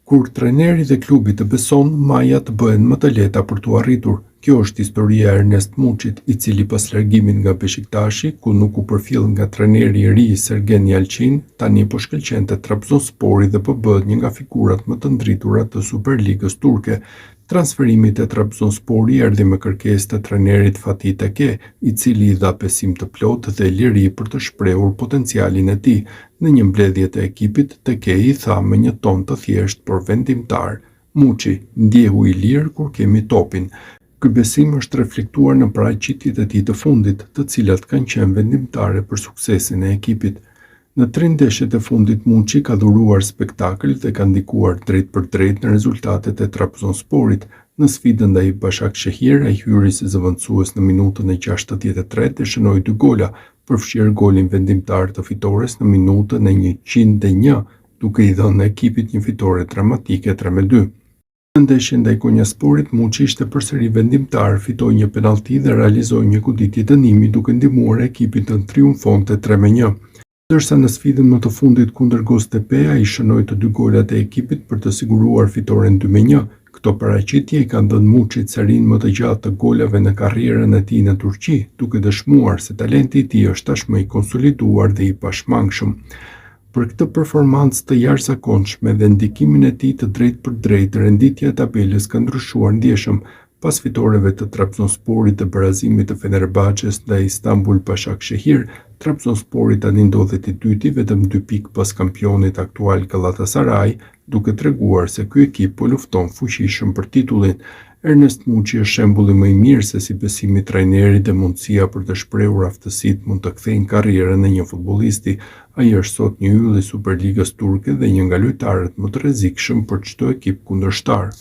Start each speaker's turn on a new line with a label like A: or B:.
A: Kur trajneri dhe klubi të beson, majat bëhen më të lehta për t'u arritur. Kjo është historia e Ernest Muçit, i cili pas largimit nga Beşiktashi, ku nuk u përfill nga trajneri i ri Sergen Yalçin, tani po shkëlqente Trabzonspori dhe po bëhet një nga figurat më të ndritura të Superligës turke. Transferimi te Trabzonspori erdhi me kërkesë të trajnerit Fatih Tekke, i cili i dha besim të plotë dhe liri për të shprehur potencialin e tij. Në një mbledhje të ekipit, Tekke i tha me një ton të thjeshtë por vendimtar: "Muçi, ndjehu i lirë kur kemi topin." Ky besim është reflektuar në paraqitjet e tij të fundit, të cilat kanë qenë vendimtare për suksesin e ekipit. Në 3 ndeshjet e fundit Muçi ka dhuruar spektakël dhe ka ndikuar drejt për drejt në rezultatet e Trabzonsporit. Në sfidën ndaj Başakşehir, ai hyri si zëvendësues në minutën e 63 dhe shënoi 2 gola, përfshirë golin vendimtar të fitores në minutën e 101, duke i dhënë ekipit një fitore dramatike 3-2. Në ndeshjen ndaj Konyasporit, Muçi ishte përsëri vendimtar, fitoi një penallti dhe realizoi një goditje dënimi duke ndihmuar ekipin të triumfonte 3-1. Ndërsa në sfidën më të fundit kundër Göztepe, ai shënoi të 2 golat e ekipit për të siguruar fitoren 2-1. Këto paraqitje i kanë dhënë Muçit serinë më të gjatë të golave në karrierën e tij në Turqi, duke dëshmuar se talenti i tij është tashmë i konsoliduar dhe i pashmangshëm. Për këtë performancë të jashtëzakonshme dhe ndikimin e tij të drejtë, renditja e tabelës ka ndryshuar ndjeshëm. Pas fitoreve të Trabzonsporit dhe barazimit të Fenerbahçes ndaj Istanbul Başakşehir, Trabzonspori tani ndodhet i dyti vetëm 2 pikë pas kampionit aktual Galatasaray, duke treguar se ky ekip po lufton fuqishëm për titullin. Ernest Muçi është shembulli më i mirë se si besimi i trajnerit dhe mundësia për të shprehur aftësitë mund të kthejnë karrierën e një futbollisti. Ai është sot një yll i Superligës turke dhe një nga lojtarët më të rrezikshëm për çdo ekip kundërshtar.